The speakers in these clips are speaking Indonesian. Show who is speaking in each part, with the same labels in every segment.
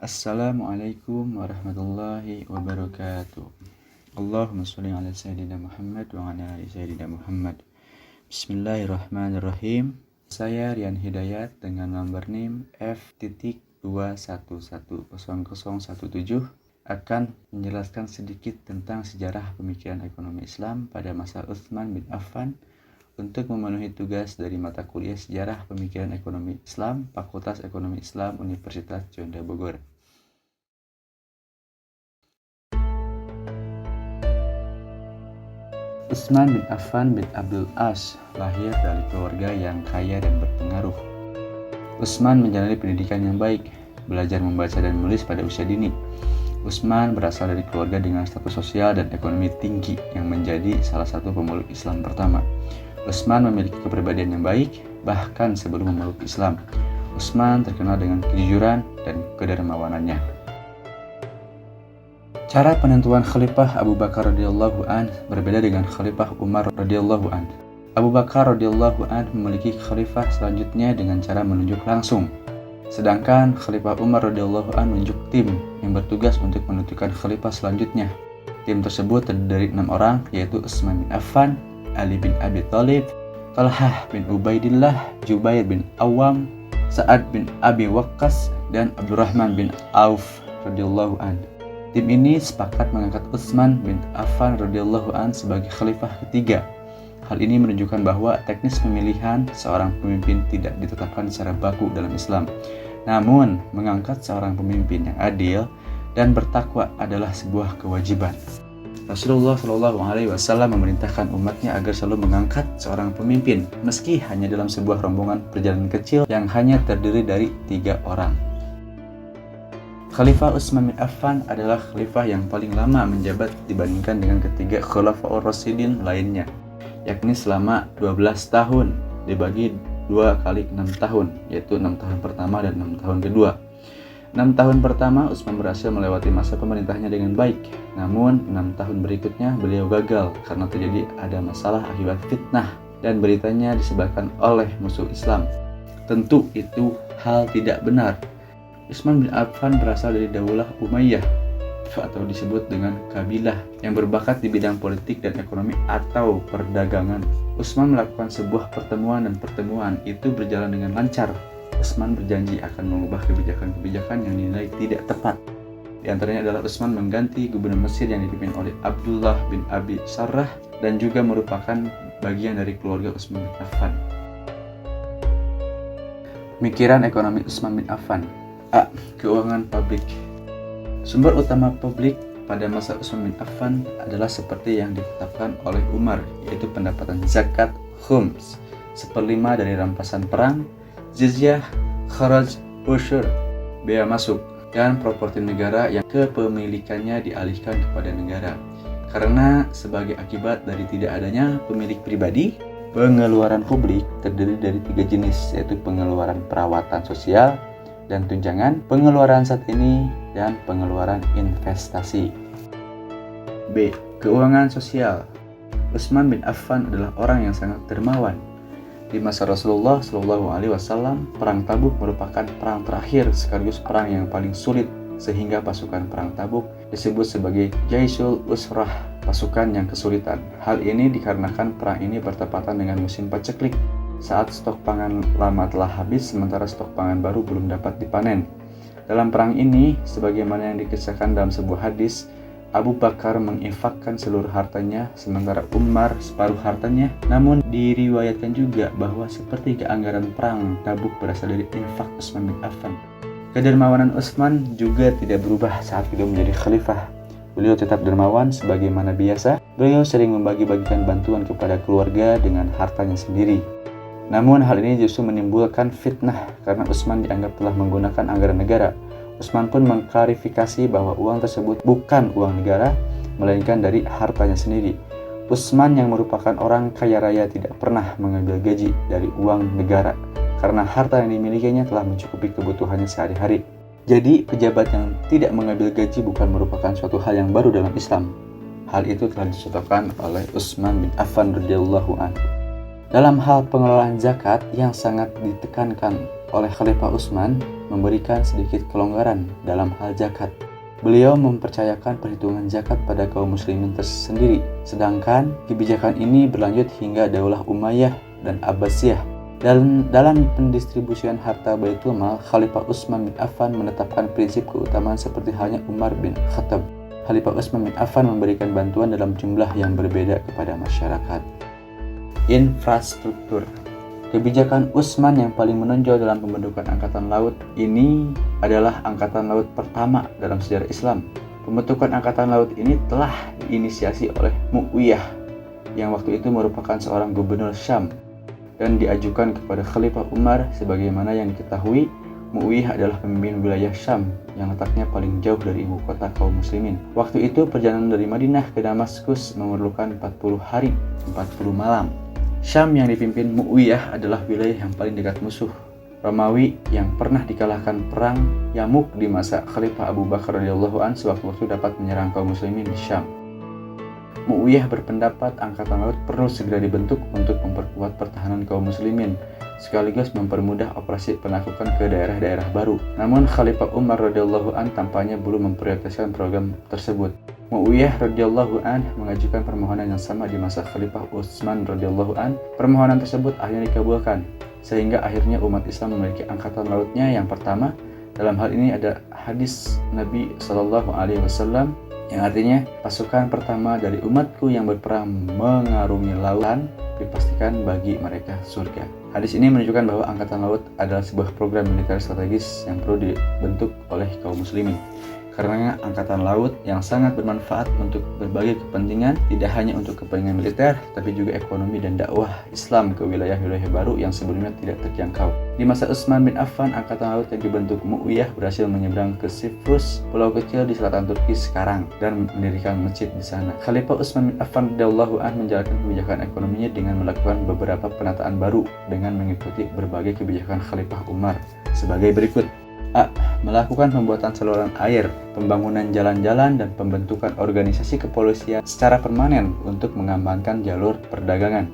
Speaker 1: Assalamualaikum warahmatullahi wabarakatuh. Allahumma sholli ala sayyidina Muhammad wa ala ali sayyidina Muhammad. Bismillahirrahmanirrahim. Saya Rian Hidayat dengan nomor NIM F.2110017 akan menjelaskan sedikit tentang sejarah pemikiran ekonomi Islam pada masa Utsman bin Affan untuk memenuhi tugas dari mata kuliah Sejarah Pemikiran Ekonomi Islam, Fakultas Ekonomi Islam, Universitas Juanda Bogor. Utsman bin Affan bin Abdul As lahir dari keluarga yang kaya dan berpengaruh. Utsman menjalani pendidikan yang baik, belajar membaca dan menulis pada usia dini. Utsman berasal dari keluarga dengan status sosial dan ekonomi tinggi yang menjadi salah satu pemeluk Islam pertama. Utsman memiliki kepribadian yang baik, bahkan sebelum memeluk Islam. Utsman terkenal dengan kejujuran dan kedermawanannya. Cara penentuan Khalifah Abu Bakar radhiyallahu an berbeda dengan Khalifah Umar radhiyallahu an. Abu Bakar radhiyallahu an memiliki khalifah selanjutnya dengan cara menunjuk langsung. Sedangkan Khalifah Umar radhiyallahu an menunjuk tim yang bertugas untuk menentukan khalifah selanjutnya. Tim tersebut terdiri dari 6 orang, yaitu Utsman bin Affan, Ali bin Abi Thalib, Talhah bin Ubaidillah, Jubair bin Awam, Sa'ad bin Abi Waqqas, dan Abdurrahman bin Auf radhiyallahu an. Tim ini sepakat mengangkat Utsman bin Affan radhiyallahu an sebagai khalifah ketiga. Hal ini menunjukkan bahwa teknis pemilihan seorang pemimpin tidak ditetapkan secara baku dalam Islam. Namun, mengangkat seorang pemimpin yang adil dan bertakwa adalah sebuah kewajiban. Rasulullah SAW memerintahkan umatnya agar selalu mengangkat seorang pemimpin, meski hanya dalam sebuah rombongan perjalanan kecil yang hanya terdiri dari 3 orang. Khalifah Utsman bin Affan adalah khalifah yang paling lama menjabat dibandingkan dengan ketiga Khulafaur Rasyidin lainnya, yakni selama 12 tahun dibagi 2 kali 6 tahun, yaitu 6 tahun pertama dan 6 tahun kedua. 6 tahun pertama Utsman berhasil melewati masa pemerintahnya dengan baik, namun 6 tahun berikutnya beliau gagal karena terjadi ada masalah akibat fitnah dan beritanya disebarkan oleh musuh Islam. Tentu itu hal tidak benar. Utsman bin Affan berasal dari Daulah Umayyah atau disebut dengan kabilah yang berbakat di bidang politik dan ekonomi atau perdagangan. Utsman melakukan sebuah pertemuan dan pertemuan itu berjalan dengan lancar. Utsman berjanji akan mengubah kebijakan-kebijakan yang dinilai tidak tepat. Di antaranya adalah Utsman mengganti gubernur Mesir yang dipimpin oleh Abdullah bin Abi Sarrah dan juga merupakan bagian dari keluarga Utsman bin Affan. Pemikiran ekonomi Utsman bin Affan. A. Keuangan publik. Sumber utama publik pada masa Utsman bin Affan adalah seperti yang ditetapkan oleh Umar, yaitu pendapatan zakat, khums, 1/5 dari rampasan perang, jizyah, kharaj, usyur, bea masuk, dan properti negara yang kepemilikannya dialihkan kepada negara. Karena sebagai akibat dari tidak adanya pemilik pribadi, pengeluaran publik terdiri dari 3 jenis, yaitu pengeluaran perawatan sosial dan tunjangan, pengeluaran saat ini, dan pengeluaran investasi. B. Keuangan sosial. Utsman bin Affan adalah orang yang sangat dermawan. Di masa Rasulullah SAW, perang Tabuk merupakan perang terakhir sekaligus perang yang paling sulit, sehingga pasukan perang Tabuk disebut sebagai Jaisul Usrah, pasukan yang kesulitan. Hal ini dikarenakan perang ini bertepatan dengan musim paceklik, saat stok pangan lama telah habis sementara stok pangan baru belum dapat dipanen. Dalam perang ini, sebagaimana yang dikisahkan dalam sebuah hadis, Abu Bakar menginfakkan seluruh hartanya, sementara Umar separuh hartanya. Namun diriwayatkan juga bahwa sepertiga anggaran perang Tabuk berasal dari infak Utsman bin Affan. Kedermawanan Utsman juga tidak berubah saat beliau menjadi khalifah. Beliau tetap dermawan sebagaimana biasa. Beliau sering membagi-bagikan bantuan kepada keluarga dengan hartanya sendiri. Namun hal ini justru menimbulkan fitnah karena Utsman dianggap telah menggunakan anggaran negara. Utsman pun mengklarifikasi bahwa uang tersebut bukan uang negara, melainkan dari hartanya sendiri. Utsman yang merupakan orang kaya raya tidak pernah mengambil gaji dari uang negara, karena harta yang dimilikinya telah mencukupi kebutuhannya sehari-hari. Jadi, pejabat yang tidak mengambil gaji bukan merupakan suatu hal yang baru dalam Islam. Hal itu telah dicontohkan oleh Utsman bin Affan radhiyallahu anhu. Dalam hal pengelolaan zakat yang sangat ditekankan oleh Khalifah Utsman memberikan sedikit kelonggaran dalam hal zakat. Beliau mempercayakan perhitungan zakat pada kaum muslimin tersendiri, sedangkan kebijakan ini berlanjut hingga Daulah Umayyah dan Abbasiyah. Dalam pendistribusian harta Baitul Mal, Khalifah Utsman bin Affan menetapkan prinsip keutamaan seperti halnya Umar bin Khattab. Khalifah Utsman bin Affan memberikan bantuan dalam jumlah yang berbeda kepada masyarakat. Infrastruktur. Kebijakan Utsman yang paling menonjol dalam pembentukan Angkatan Laut ini adalah Angkatan Laut pertama dalam sejarah Islam. Pembentukan Angkatan Laut ini telah diinisiasi oleh Mu'awiyah yang waktu itu merupakan seorang gubernur Syam dan diajukan kepada Khalifah Umar. Sebagaimana yang diketahui, Mu'awiyah adalah pemimpin wilayah Syam yang letaknya paling jauh dari ibu kota kaum muslimin. Waktu itu perjalanan dari Madinah ke Damaskus memerlukan 40 hari, 40 malam. Syam yang dipimpin Mu'awiyah adalah wilayah yang paling dekat musuh Romawi yang pernah dikalahkan perang Yamuk di masa Khalifah Abu Bakar radhiyallahu anhu sewaktu-waktu dapat menyerang kaum muslimin di Syam. Mu'awiyah berpendapat Angkatan Laut perlu segera dibentuk untuk memperkuat pertahanan kaum muslimin sekaligus mempermudah operasi penaklukan ke daerah-daerah baru. Namun Khalifah Umar radhiyallahu anhu tampaknya belum memprioritaskan program tersebut. Mu'awiyah radhiyallahu anhu mengajukan permohonan yang sama di masa Khalifah Utsman radhiyallahu anhu. Permohonan tersebut akhirnya dikabulkan, sehingga akhirnya umat Islam memiliki angkatan lautnya yang pertama. Dalam hal ini ada hadis Nabi Shallallahu Alaihi Wasallam yang artinya pasukan pertama dari umatku yang berperang mengarungi lautan dipastikan bagi mereka surga. Hadis ini menunjukkan bahwa Angkatan Laut adalah sebuah program militer strategis yang perlu dibentuk oleh kaum muslimin. Karena Angkatan Laut yang sangat bermanfaat untuk berbagai kepentingan, tidak hanya untuk kepentingan militer, tapi juga ekonomi dan dakwah Islam ke wilayah-wilayah baru yang sebelumnya tidak terjangkau. Di masa Utsman bin Affan, Angkatan Laut yang dibentuk Mu'awiyah berhasil menyeberang ke Siprus, pulau kecil di selatan Turki sekarang, dan mendirikan masjid di sana. Khalifah Utsman bin Affan radhiyallahu anhu menjalankan kebijakan ekonominya dengan melakukan beberapa penataan baru dengan mengikuti berbagai kebijakan Khalifah Umar sebagai berikut. A. Melakukan pembuatan saluran air, pembangunan jalan-jalan, dan pembentukan organisasi kepolisian secara permanen untuk mengamankan jalur perdagangan.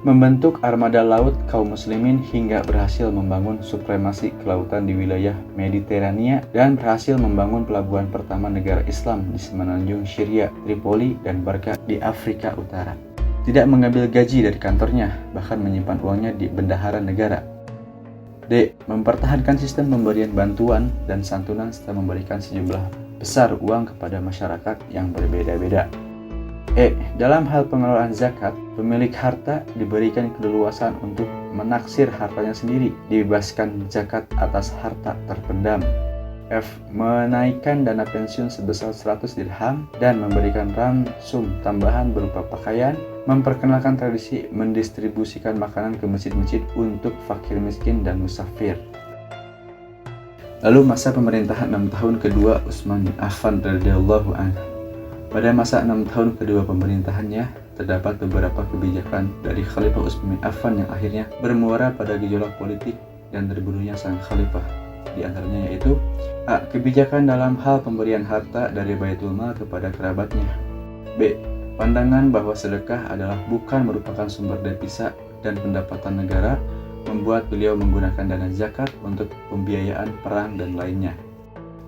Speaker 1: Membentuk armada laut kaum muslimin hingga berhasil membangun supremasi kelautan di wilayah Mediterania dan berhasil membangun pelabuhan pertama negara Islam di semenanjung Syria, Tripoli, dan Barka di Afrika Utara. Tidak mengambil gaji dari kantornya, bahkan menyimpan uangnya di bendahara negara. D. Mempertahankan sistem pemberian bantuan dan santunan serta memberikan sejumlah besar uang kepada masyarakat yang berbeda-beda. E. Dalam hal pengelolaan zakat, pemilik harta diberikan keleluasan untuk menaksir hartanya sendiri, dibebaskan zakat atas harta terpendam. F. Menaikkan dana pensiun sebesar 100 dirham dan memberikan ransum tambahan berupa pakaian, memperkenalkan tradisi mendistribusikan makanan ke masjid-masjid untuk fakir miskin dan musafir. Lalu masa pemerintahan 6 tahun kedua Utsman bin Affan radhiyallahu anhu. Pada masa 6 tahun kedua pemerintahannya, terdapat beberapa kebijakan dari Khalifah Utsman bin Affan yang akhirnya bermuara pada gejolak politik dan terbunuhnya sang khalifah. Di antaranya yaitu A. Kebijakan dalam hal pemberian harta dari Baitul Mal kepada kerabatnya. B. Pandangan bahwa sedekah adalah bukan merupakan sumber devisa dan pendapatan negara, membuat beliau menggunakan dana zakat untuk pembiayaan perang dan lainnya.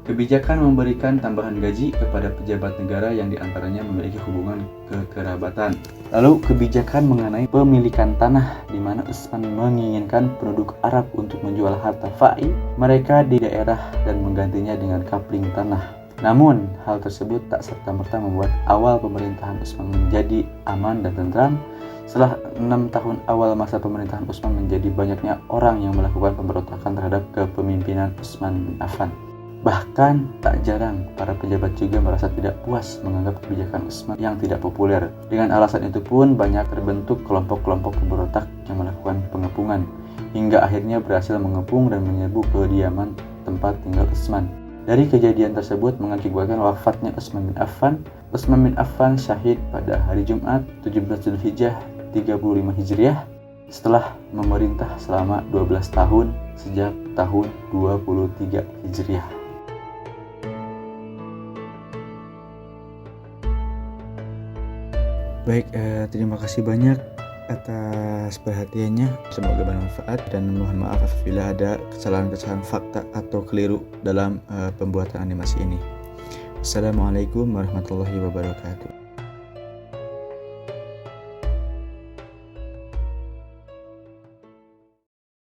Speaker 1: Kebijakan memberikan tambahan gaji kepada pejabat negara yang diantaranya memiliki hubungan kekerabatan. Lalu kebijakan mengenai pemilikan tanah, di mana Utsman menginginkan penduduk Arab untuk menjual harta fai mereka di daerah dan menggantinya dengan kapling tanah. Namun, hal tersebut tak serta-merta membuat awal pemerintahan Utsman menjadi aman dan tentram. Setelah 6 tahun awal masa pemerintahan Utsman, menjadi banyaknya orang yang melakukan pemberontakan terhadap kepemimpinan Utsman bin Affan. Bahkan tak jarang para pejabat juga merasa tidak puas menganggap kebijakan Utsman yang tidak populer. Dengan alasan itu pun banyak terbentuk kelompok-kelompok pemberontak yang melakukan pengepungan, hingga akhirnya berhasil mengepung dan menyerbu kediaman tempat tinggal Utsman. Dari kejadian tersebut mengakibatkan wafatnya Utsman bin Affan. Utsman bin Affan syahid pada hari Jumat 17 Zulhijjah 35 Hijriah setelah memerintah selama 12 tahun sejak tahun 23 Hijriah. Baik, terima kasih banyak
Speaker 2: atas perhatiannya. Semoga bermanfaat dan mohon maaf apabila ada kesalahan-kesalahan fakta atau keliru dalam pembuatan animasi ini. Assalamualaikum warahmatullahi wabarakatuh.